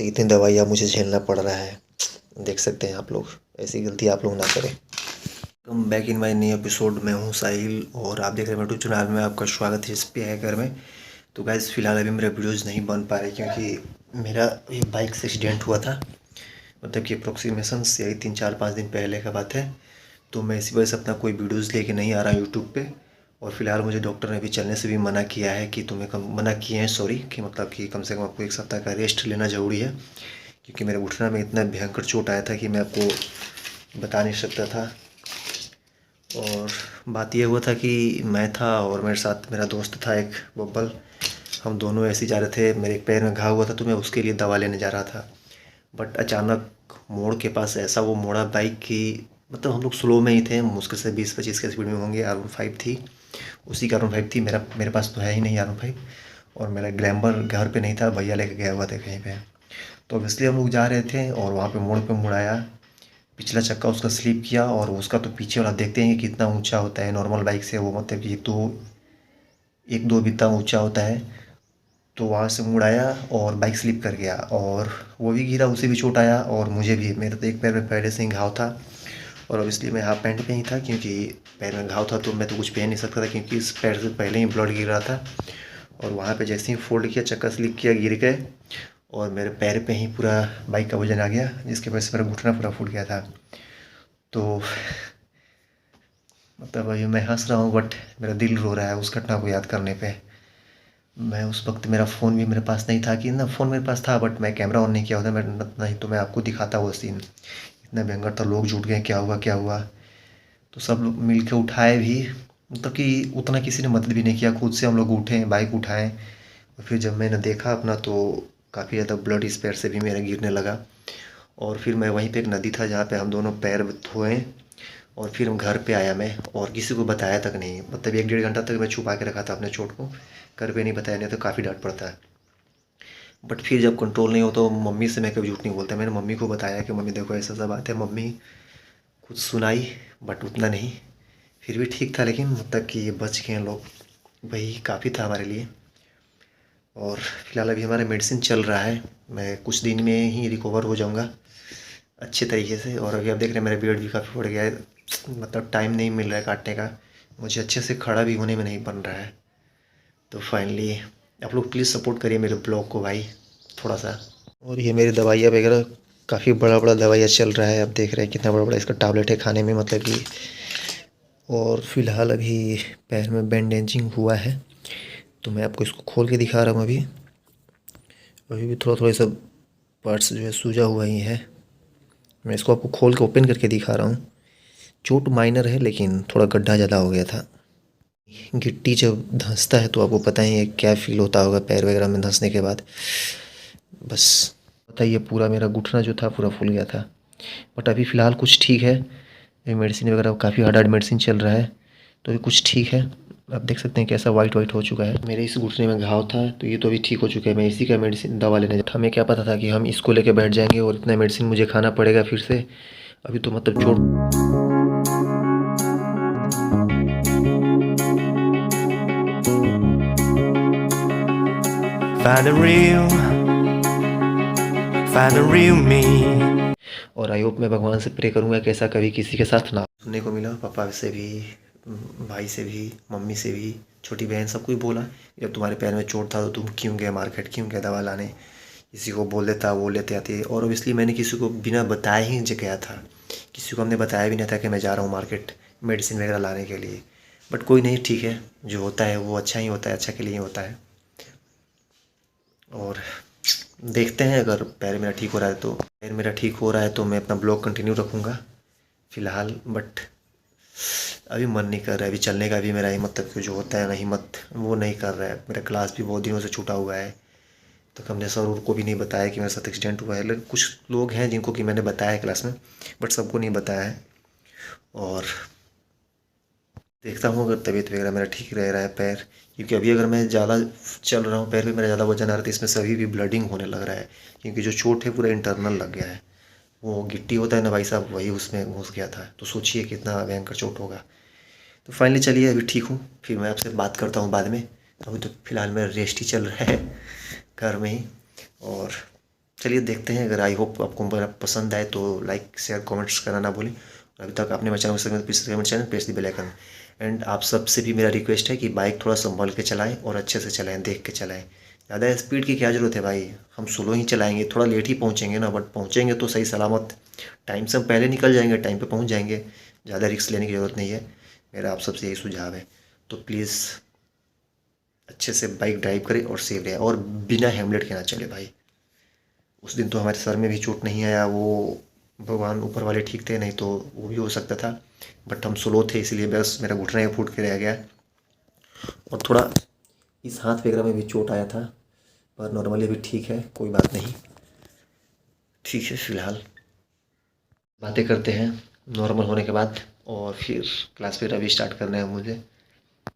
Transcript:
से इतनी दवाइयाँ मुझे झेलना पड़ रहा है। देख सकते हैं आप लोग, ऐसी गलती आप लोग ना करें। Come back in my new episode में हूँ साहिल और आप देख रहे हैं यूट्यूब चैनल में। आपका स्वागत है इस पे है घर में। तो गाइस फ़िलहाल अभी मेरे वीडियोज़ नहीं बन पा रहे क्योंकि मेरा ये बाइक से एक्सीडेंट हुआ था। मतलब कि अप्रोक्सीमेशन से यही 3-4-5 दिन पहले का बात है। तो मैं इसी वजह से अपना कोई वीडियोज़ लेके नहीं आ रहा यूट्यूब पे। और फ़िलहाल मुझे डॉक्टर ने भी चलने से भी मना किया है कि तुम्हें मना किए हैं, सॉरी, कि मतलब कि कम से कम आपको 1 सप्ताह का रेस्ट लेना ज़रूरी है। क्योंकि मेरे घुटना में इतना भयंकर चोट आया था कि मैं आपको बता नहीं सकता था। और बात ये हुआ था कि मैं था और मेरे साथ मेरा दोस्त था एक बब्बल। हम दोनों ऐसे ही जा रहे थे। मेरे एक पैर में घाव हुआ था तो मैं उसके लिए दवा लेने जा रहा था। बट अचानक मोड़ के पास ऐसा वो मोड़ा बाइक की, मतलब हम लोग स्लो में ही थे, मुश्किल से 20-25 की स्पीड में होंगे। R15 थी, उसी की R15 थी। मेरे पास तो है ही नहीं R15। और मेरा ग्लैमर घर पे नहीं था, भैया लेके गया हुआ था कहीं पे। तो इसलिए हम लोग जा रहे थे और वहाँ पे मोड़ पे मुड़ाया। पिछला चक्का उसका स्लिप किया और उसका तो पीछे वाला देखते हैं कि कितना ऊंचा होता है नॉर्मल बाइक से। वो मतलब कि तो 1-2 बित्ता ऊंचा होता है। तो वहाँ से मुड़ाया और बाइक स्लिप कर गया और वो भी गिरा, उसे भी चोट आया और मुझे भी। मेरे तो एक पैर में पहले से ही घाव था और अब इसलिए मैं हाफ पैंट में ही था क्योंकि पैर में घाव था तो मैं तो कुछ पहन नहीं सकता था क्योंकि इस पैर से पहले ही ब्लड गिर रहा था। और वहाँ पे जैसे ही फोल्ड किया, चक्का स्लिप किया, गिर गए और मेरे पैर पे ही पूरा बाइक का वजन आ गया, जिसकी वजह से मेरा घुटना पूरा फूट गया था। तो मतलब अभी मैं हंस रहा हूँ बट मेरा दिल रो रहा है उस घटना को याद करने पे। मैं उस वक्त, मेरा फ़ोन भी मेरे पास नहीं था, कि ना फ़ोन मेरे पास था बट मैं कैमरा ऑन नहीं किया होता, मैं नहीं तो मैं आपको दिखाता वो सीन। इतना भयंकर था, लोग जुट गए क्या हुआ क्या हुआ। तो सब लोग मिल के उठाए भी, मतलब कि उतना किसी ने मदद भी नहीं किया, खुद से हम लोग उठे, बाइक उठाएँ। और फिर जब मैंने देखा अपना तो काफ़ी ज़्यादा ब्लड इस पैर से भी मेरे गिरने लगा। और फिर मैं वहीं पे एक नदी था जहाँ पे हम दोनों पैर धोए और फिर घर पे आया मैं और किसी को बताया तक नहीं। मतलब 1-1.5 घंटा तक मैं छुपा के रखा था अपने चोट को, घर पे नहीं बताया, नहीं तो काफ़ी डांट पड़ता है। बट फिर जब कंट्रोल नहीं हो तो मम्मी से मैं कभी झूठ नहीं बोलता। मैंने मम्मी को बताया कि मम्मी देखो ऐसा ऐसा बात है। मम्मी कुछ सुनाई बट उतना नहीं, फिर भी ठीक था। लेकिन मतलब कि ये बच गए हैं लोग, वही काफ़ी था हमारे लिए। और फिलहाल अभी हमारा मेडिसिन चल रहा है, मैं कुछ दिन में ही रिकवर हो जाऊंगा अच्छे तरीके से। और अभी आप देख रहे हैं मेरा बियर्ड भी काफ़ी बढ़ गया है, मतलब टाइम नहीं मिल रहा है काटने का, मुझे अच्छे से खड़ा भी होने में नहीं बन रहा है। तो फाइनली आप लोग प्लीज़ सपोर्ट करिए मेरे ब्लॉग को भाई थोड़ा सा। और ये मेरी दवाइयाँ वगैरह, काफ़ी बड़ा बड़ा दवाइयाँ चल रहा है। आप देख रहे हैं कितना बड़ा बड़ा इसका टैबलेट है खाने में, मतलब कि। और फिलहाल अभी पैर में बैंडेजिंग हुआ है तो मैं आपको इसको खोल के दिखा रहा हूँ। अभी भी थोड़ा थोड़ा सब पार्ट्स जो है सूजा हुआ ही है। मैं इसको आपको खोल के ओपन करके दिखा रहा हूँ। चोट माइनर है लेकिन थोड़ा गड्ढा ज़्यादा हो गया था। गिट्टी जब धंसता है तो आपको पता ही है क्या फ़ील होता होगा पैर वगैरह में धंसने के बाद। बस पता ही है, पूरा मेरा घुटना जो था पूरा फूल गया था। बट अभी फ़िलहाल कुछ ठीक है। ये मेडिसिन वगैरह काफ़ी हार्ड हार्ड मेडिसिन चल रहा है तो अभी कुछ ठीक है। आप देख सकते हैं कैसा वाइट वाइट हो चुका है। मेरे इस घुटने में घाव था तो ये तो अभी ठीक हो चुका है। मैं इसी का मेडिसिन दवा लेने था। हमें क्या पता था कि हम इसको लेके बैठ जाएंगे और इतना मेडिसिन मुझे खाना पड़ेगा फिर से। अभी तो मतलब चोट। Find the real, find the real me। और आई होप, मैं भगवान से प्रे करूँगा कि ऐसा कभी किसी के साथ ना। सुनने को मिला पापा से भी, भाई से भी, मम्मी से भी, छोटी बहन, सब कुछ बोला जब तुम्हारे पैर में चोट था तो तुम क्यों गए मार्केट, क्यों गए दवा लाने, किसी को बोल देता वो लेते आते। और इसलिए मैंने किसी को बिना बताए ही गया था, किसी को हमने बताया भी नहीं था कि मैं जा रहा हूँ मार्केट मेडिसिन वगैरह लाने के लिए। बट कोई नहीं, ठीक है, जो होता है वो अच्छा ही होता है, अच्छा के लिए ही होता है। और देखते हैं अगर पैर मेरा ठीक हो रहा है तो, पैर मेरा ठीक हो रहा है तो मैं अपना ब्लॉग कंटिन्यू रखूँगा फ़िलहाल। बट अभी मन नहीं कर रहा है, अभी चलने का भी मेरा हिम्मत तक जो होता है ना, हिम्मत वो नहीं कर रहा है। मेरा क्लास भी बहुत दिनों से छूटा हुआ है तो हमने सर उर को भी नहीं बताया कि मेरे साथ एक्सीडेंट हुआ है। लेकिन कुछ लोग हैं जिनको कि मैंने बताया है क्लास में, बट सबको नहीं बताया है। और देखता हूँ अगर तबीयत वगैरह मेरा ठीक रह रहा है पैर, क्योंकि अभी अगर मैं ज़्यादा चल रहा हूँ, पैर पे मेरा ज़्यादा वजन आ रहा है तो इसमें से अभी भी ब्लडिंग होने लग रहा है। क्योंकि जो चोट है पूरा इंटरनल लग गया है, वो गिट्टी होता है ना भाई साहब, वही उसमें घुस गया था। तो सोचिए कितना भयंकर चोट होगा। तो फाइनली चलिए अभी ठीक हूँ, फिर मैं आपसे बात करता हूँ बाद में। अभी तो फ़िलहाल मेरा रेस्ट ही चल रहा है घर में ही। और चलिए देखते हैं, अगर आई होप आपको मेरा पसंद आए तो लाइक शेयर कमेंट्स करना ना भूलें। और अभी तक आपने मेरे चैनल को subscribe please subscribe channel, press the bell icon. And आप सबसे भी मेरा रिक्वेस्ट है कि बाइक थोड़ा संभल के चलाएं और अच्छे से चलाएं, देख के चलाएं। ज़्यादा स्पीड की क्या ज़रूरत है भाई, हम स्लो ही चलाएंगे, थोड़ा लेट ही पहुँचेंगे ना, बट पहुँचेंगे तो सही सलामत। टाइम से हम पहले निकल जाएंगे, टाइम पे पहुँच जाएंगे। ज़्यादा रिस्क लेने की ज़रूरत नहीं है, मेरा आप सबसे यही सुझाव है। तो प्लीज़ अच्छे से बाइक ड्राइव करें और सेफ रहें, और बिना हेलमेट के ना चले भाई। उस दिन तो हमारे सर में भी चोट नहीं आया, वो भगवान ऊपर वाले ठीक थे, नहीं तो वो भी हो सकता था। बट हम स्लो थे, इसलिए बस मेरा घुटना ही फूट के रह गया। और थोड़ा इस हाथ वगैरह में भी चोट आया था, पर नॉर्मली अभी ठीक है, कोई बात नहीं। ठीक है, फ़िलहाल बातें करते हैं नॉर्मल होने के बाद, और फिर क्लास वगैरह भी स्टार्ट करना है मुझे।